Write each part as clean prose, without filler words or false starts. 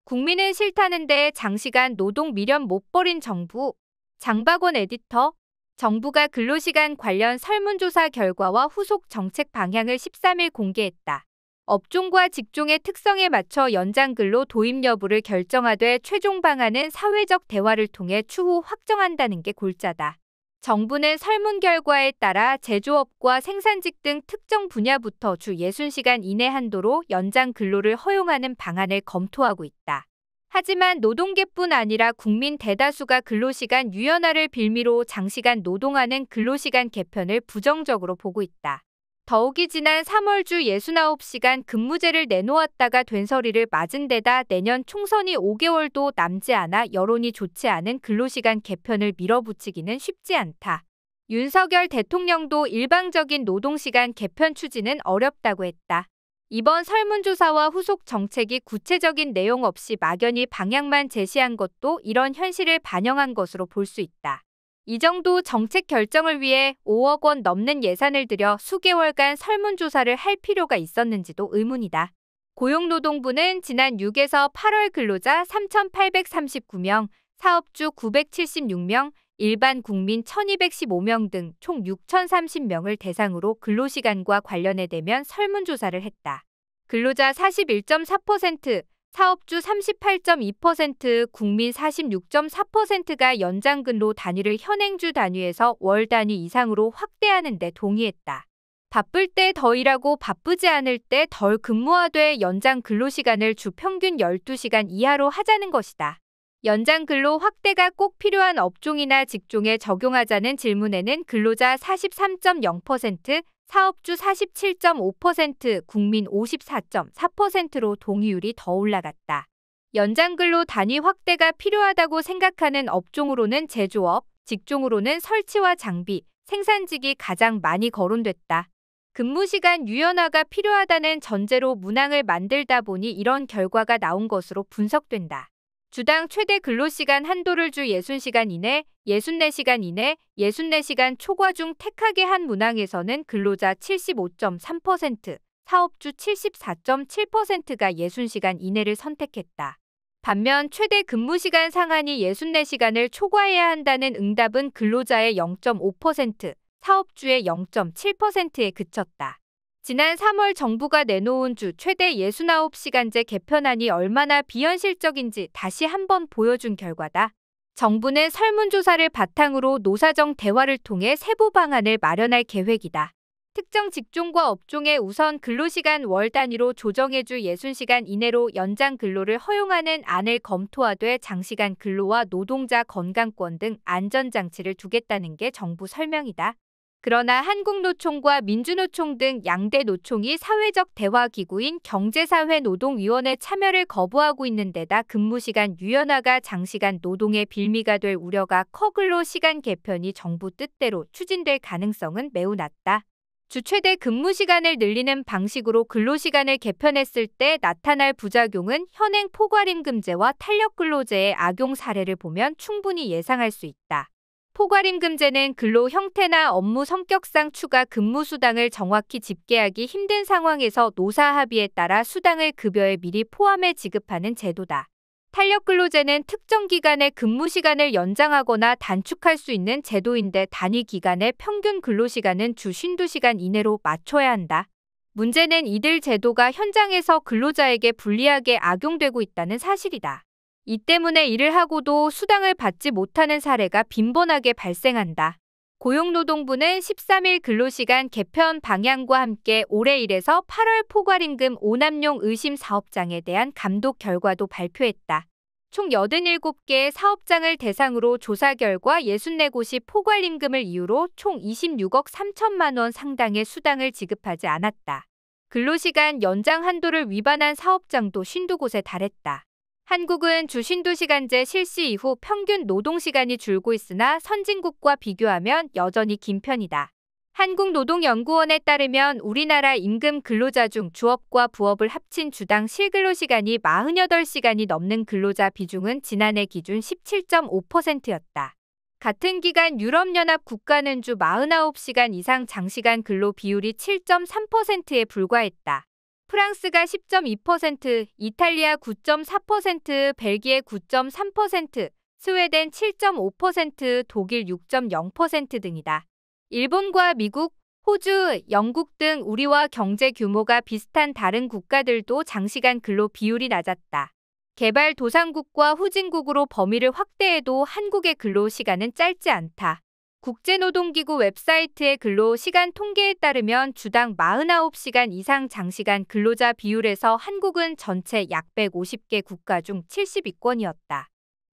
국민은 싫다는데 장시간 노동 미련 못 버린 정부. 장박원 에디터. 정부가 근로시간 관련 설문조사 결과와 후속 정책 방향을 13일 공개했다. 업종과 직종의 특성에 맞춰 연장근로 도입 여부를 결정하되 최종 방안은 사회적 대화를 통해 추후 확정한다는 게 골자다. 정부는 설문 결과에 따라 제조업과 생산직 등 특정 분야부터 주 60시간 이내 한도로 연장 근로를 허용하는 방안을 검토하고 있다. 하지만 노동계뿐 아니라 국민 대다수가 근로시간 유연화를 빌미로 장시간 노동하는 근로시간 개편을 부정적으로 보고 있다. 더욱이 지난 3월 주 69시간 근무제를 내놓았다가 된소리를 맞은 데다 내년 총선이 5개월도 남지 않아 여론이 좋지 않은 근로시간 개편을 밀어붙이기는 쉽지 않다. 윤석열 대통령도 일방적인 노동시간 개편 추진은 어렵다고 했다. 이번 설문조사와 후속 정책이 구체적인 내용 없이 막연히 방향만 제시한 것도 이런 현실을 반영한 것으로 볼 수 있다. 이 정도 정책 결정을 위해 5억 원 넘는 예산을 들여 수개월간 설문조사를 할 필요가 있었는지도 의문이다. 고용노동부는 지난 6에서 8월 근로자 3,839명, 사업주 976명, 일반 국민 1,215명 등 총 6,030명을 대상으로 근로시간과 관련해 대면 설문조사를 했다. 근로자 41.4%, 사업주 38.2%, 국민 46.4%가 연장근로 단위를 현행주 단위에서 월 단위 이상으로 확대하는 데 동의했다. 바쁠 때 더 일하고 바쁘지 않을 때 덜 근무하되 연장 근로시간을 주 평균 12시간 이하로 하자는 것이다. 연장 근로 확대가 꼭 필요한 업종이나 직종에 적용하자는 질문에는 근로자 43.0%, 사업주 47.5%, 국민 54.4%로 동의율이 더 올라갔다. 연장근로 단위 확대가 필요하다고 생각하는 업종으로는 제조업, 직종으로는 설치와 장비, 생산직이 가장 많이 거론됐다. 근무시간 유연화가 필요하다는 전제로 문항을 만들다 보니 이런 결과가 나온 것으로 분석된다. 주당 최대 근로시간 한도를 주 60시간 이내, 64시간 이내, 64시간 초과 중 택하게 한 문항에서는 근로자 75.3%, 사업주 74.7%가 60시간 이내를 선택했다. 반면 최대 근무시간 상한이 64시간을 초과해야 한다는 응답은 근로자의 0.5%, 사업주의 0.7%에 그쳤다. 지난 3월 정부가 내놓은 주 최대 69시간제 개편안이 얼마나 비현실적인지 다시 한번 보여준 결과다. 정부는 설문조사를 바탕으로 노사정 대화를 통해 세부 방안을 마련할 계획이다. 특정 직종과 업종에 우선 근로시간 월 단위로 조정해 주 60시간 이내로 연장 근로를 허용하는 안을 검토하되 장시간 근로와 노동자 건강권 등 안전장치를 두겠다는 게 정부 설명이다. 그러나 한국노총과 민주노총 등 양대 노총이 사회적 대화기구인 경제사회노동위원회 참여를 거부하고 있는 데다 근무시간 유연화가 장시간 노동의 빌미가 될 우려가 커 근로시간 개편이 정부 뜻대로 추진될 가능성은 매우 낮다. 주 최대 근무시간을 늘리는 방식으로 근로시간을 개편했을 때 나타날 부작용은 현행 포괄임금제와 탄력근로제의 악용 사례를 보면 충분히 예상할 수 있다. 포괄임금제는 근로 형태나 업무 성격상 추가 근무 수당을 정확히 집계하기 힘든 상황에서 노사 합의에 따라 수당을 급여에 미리 포함해 지급하는 제도다. 탄력근로제는 특정 기간의 근무 시간을 연장하거나 단축할 수 있는 제도인데 단위 기간의 평균 근로시간은 주 52시간 이내로 맞춰야 한다. 문제는 이들 제도가 현장에서 근로자에게 불리하게 악용되고 있다는 사실이다. 이 때문에 일을 하고도 수당을 받지 못하는 사례가 빈번하게 발생한다. 고용노동부는 13일 근로시간 개편 방향과 함께 올해 1에서 8월 포괄임금 오남용 의심 사업장에 대한 감독 결과도 발표했다. 총 87개의 사업장을 대상으로 조사 결과 64곳이 포괄임금을 이유로 총 26억 3천만 원 상당의 수당을 지급하지 않았다. 근로시간 연장 한도를 위반한 사업장도 52곳에 달했다. 한국은 주 52시간제 실시 이후 평균 노동시간이 줄고 있으나 선진국과 비교하면 여전히 긴 편이다. 한국노동연구원에 따르면 우리나라 임금 근로자 중 주업과 부업을 합친 주당 실근로시간이 48시간이 넘는 근로자 비중은 지난해 기준 17.5%였다. 같은 기간 유럽연합 국가는 주 49시간 이상 장시간 근로 비율이 7.3%에 불과했다. 프랑스가 10.2%, 이탈리아 9.4%, 벨기에 9.3%, 스웨덴 7.5%, 독일 6.0% 등이다. 일본과 미국, 호주, 영국 등 우리와 경제 규모가 비슷한 다른 국가들도 장시간 근로 비율이 낮았다. 개발도상국과 후진국으로 범위를 확대해도 한국의 근로시간은 짧지 않다. 국제노동기구 웹사이트의 근로시간 통계에 따르면 주당 49시간 이상 장시간 근로자 비율에서 한국은 전체 약 150개 국가 중 70위권이었다.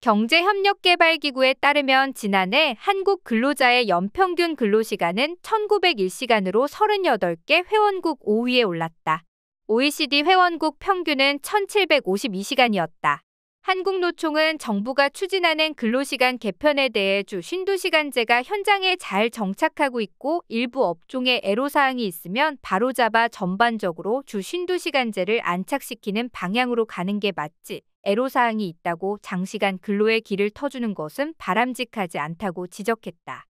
경제협력개발기구에 따르면 지난해 한국 근로자의 연평균 근로시간은 1901시간으로 38개 회원국 5위에 올랐다. OECD 회원국 평균은 1752시간이었다. 한국노총은 정부가 추진하는 근로시간 개편에 대해 주 52시간제가 현장에 잘 정착하고 있고 일부 업종에 애로사항이 있으면 바로잡아 전반적으로 주 52시간제를 안착시키는 방향으로 가는 게 맞지, 애로사항이 있다고 장시간 근로의 길을 터주는 것은 바람직하지 않다고 지적했다.